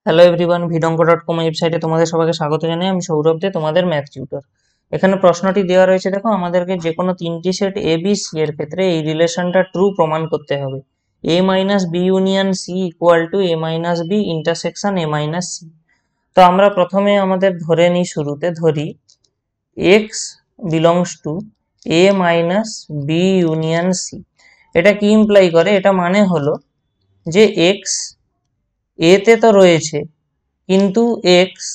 Hello everyone, vidonko.com ওয়েবসাইটে তোমাদের সবাইকে স্বাগত জানাই। আমি সৌরভ দে, তোমাদের ম্যাথ টিউটর। এখানে প্রশ্নটি দেওয়া রয়েছে, দেখো আমাদেরকে যে কোনো তিনটি সেট এ বি সি এর ক্ষেত্রে এই রিলেশনটা ট্রু প্রমাণ করতে হবে। A minus B union C equal to A minus B intersection A minus C. তো আমরা প্রথমে আমাদের ধরে নিই, শুরুতে ধরি X belongs to A minus B union C. এটা কি ইমপ্লাই করে? এটা মানে হলো যে এক্স এতে তো রয়েছে, কিন্তু এক্স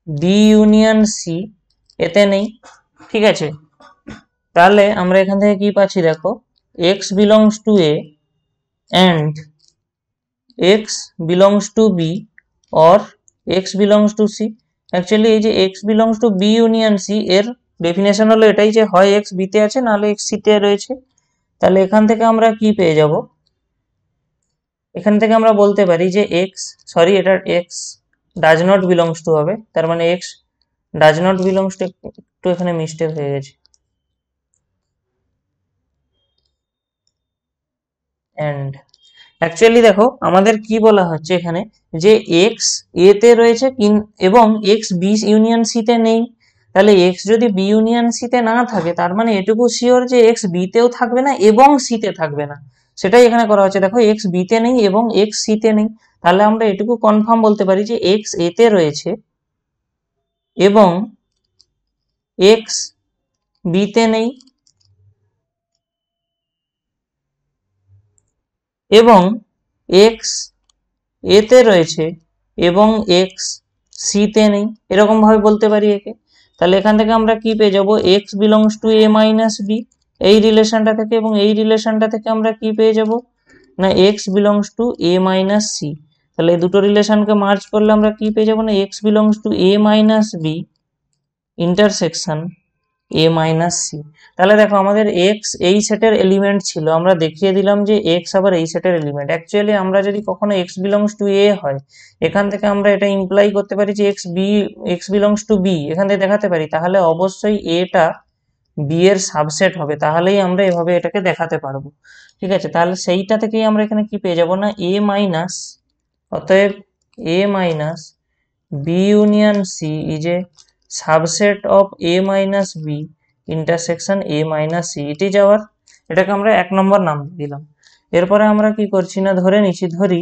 বি ইউনিয়ন সি এতে নেই। ঠিক আছে, তাহলে আমরা এখান থেকে কি পাচ্ছি? দেখো, X belongs to A and X belongs to B or X belongs to C. Actually এই যে X belongs to B union C এর ডেফিনেশন হলো এটাই, যে হয় এক্স বিতে আছে, নাহলে এক্স সিতে রয়েছে। তাহলে এখান থেকে আমরা কি পেয়ে যাব? এখান থেকে আমরা বলতে পারি যে এটা x does not belongs to হবে, তার মানে x does not belongs to, একটু এখানে মিস্টেক হয়ে গেছে, এন্ড অ্যাকচুয়ালি দেখো আমাদের কি বলা হচ্ছে এখানে, যে এক্স এ তে রয়েছে এবং এক্স বি ইউনিয়ন সি তে নেই। তাহলে এক্স যদি বি ইউনিয়ন সি তে না থাকে, তার মানে এটুকু শিওর যে এক্স বি তেও থাকবে না এবং সি তে থাকবে না। সেটাই এখানে করা হচ্ছে। দেখো, এক্স বি তে নেই এবং এক্স সি তে নেই, তাহলে আমরা এটুকু কনফার্ম বলতে পারি যে এক্স এ তে রয়েছে এবং এক্স বি তে নেই, এবং এক্স এ তে রয়েছে এবং এক্স সি তে নেই, এরকম ভাবে বলতে পারি একে। তাহলে এখান থেকে আমরা কি পেয়ে যাব? X belongs to A minus B এই রিলেশনটা থেকে, এবং এই রিলেশনটা থেকে আমরা কি পেয়ে যাব না, X belongs to A minus C. তাহলে এই দুটো রিলেশনকে মার্জ করলে আমরা কি পেয়ে যাব না, X belongs to A minus B intersection A minus C. তাহলে দেখো, আমাদের এক্স এই সেটের এলিমেন্ট ছিল, আমরা দেখিয়ে দিলাম যে এক্স আবার এই সেটের এলিমেন্ট। অ্যাকচুয়ালি আমরা যদি কখনো এক্স বিলংস টু এ হয়, এখান থেকে আমরা এটা ইমপ্লাই করতে পারি যে এক্স বিলংস টু বি, এখান থেকে দেখাতে পারি, তাহলে অবশ্যই এটা বি এর সাবসেট হবে, তাহলেই আমরা এভাবে এটাকে দেখাতে পারবো। ঠিক আছে, তাহলে সেইটা থেকেই আমরা এখানে কি পেয়ে যাব না, এ মাইনাস, অতএব A minus B union C is a subset of A minus B intersection A minus C. এটি যাওয়ার, এটাকে আমরা 1 নম্বর নাম দিলাম। এরপরে আমরা কি করছি না, ধরি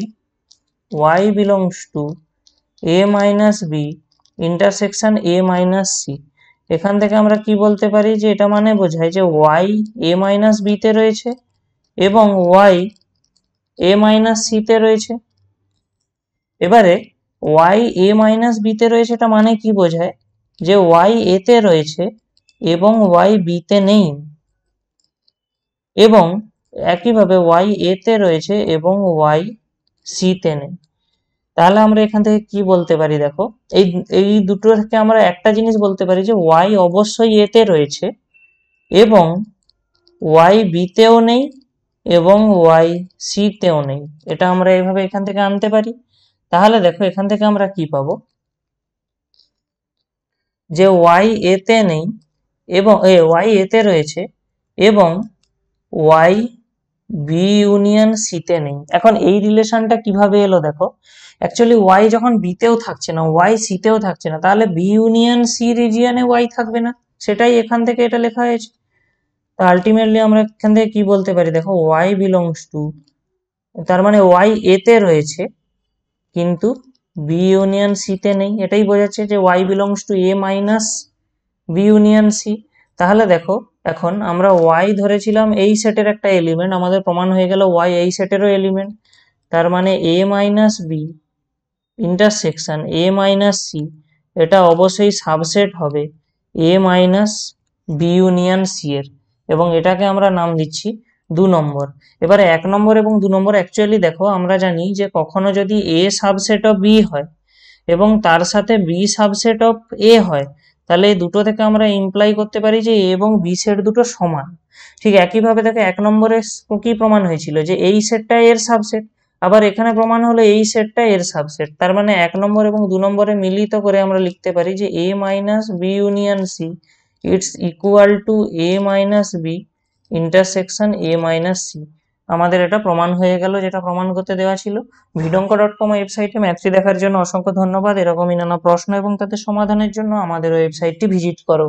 y belongs to A minus B intersection A minus C. এখান থেকে আমরা কি বলতে পারি, যে এটা মানে বোঝায় যে y এ মাইনাস বি তে রয়েছে এবং y এ মাইনাস সি তে রয়েছে। এবারে y এ মাইনাস বি তে রয়েছে, এটা মানে কি বোঝায়, যে y এ তে রয়েছে এবং y বি তে নেই, এবং একইভাবে y এ তে রয়েছে এবং y সি তে নেই। তাহলে আমরা এখান থেকে কি বলতে পারি? দেখো, এই এই দুটো থেকে আমরা একটা জিনিস বলতে পারি, যে y অবশ্যই এ তে রয়েছে এবং y বি তেও নেই এবং y সি তেও নেই। এটা আমরা এইভাবে এখান থেকে আনতে পারি। তাহলে দেখো, এখান থেকে আমরা কি পাবো, যে y এ তে নেই এবং y এ তে রয়েছে এবং y বি ইউনিয়ন সি তে নেই। এখন এই রিলেশনটা কিভাবে এলো? দেখো, অ্যাকচুয়ালি y যখন বি তেও থাকছে না, y সি তেও থাকছে না, তাহলে বি ইউনিয়ন সি রিজিয়নে y থাকবে না, সেটাই এখান থেকে এটা লেখা হয়েছে। তো আলটিমেটলি আমরা এখান থেকে কি বলতে পারি? দেখো, y বিলংস টু, তার মানে y এ তে রয়েছে কিন্তু বি ইউনিয়ন সি তে নেই, এটাই বোঝাচ্ছে যে y belongs to A minus B union C. তাহলে দেখো, এখন আমরা y ধরেছিলাম এই সেটের একটা এলিমেন্ট, আমাদের প্রমাণ হয়ে গেল y এই সেটেরও এলিমেন্ট, তার মানে A minus B intersection A minus C, এটা অবশ্যই সাবসেট হবে A minus B union C এর, এবং এটাকে আমরা নাম দিচ্ছি 2 নম্বর। এবারে 1 নম্বর এবং 2 নম্বর, অ্যাকচুয়ালি দেখো আমরা জানি যে কখনো যদি এ সাবসেট অফ বি হয় এবং তার সাথে বি সাবসেট অফ এ হয়, তাহলে এই দুটো থেকে আমরা ইমপ্লাই করতে পারি যে এ এবং বি সেট দুটো সমান। ঠিক একইভাবে দেখো, 1 নম্বরে কি প্রমাণ হয়েছিল, যে এই সেটটা এর সাবসেট, আবার এখানে প্রমাণ হলো এই সেটটা এর সাবসেট। তার মানে 1 নম্বর এবং 2 নম্বরে মিলিত করে আমরা লিখতে পারি যে A minus B union C it's equal to A minus B intersection A minus C. আমাদের এটা প্রমাণ হয়ে গেল, যেটা প্রমাণ করতে দেওয়া ছিল। vidonko.com ওয়েবসাইটে ম্যাথটি দেখার জন্য অসংখ্য ধন্যবাদ। এরকমই নানা প্রশ্ন এবং তাদের সমাধানের জন্য আমাদের ওয়েবসাইটটি ভিজিট করো।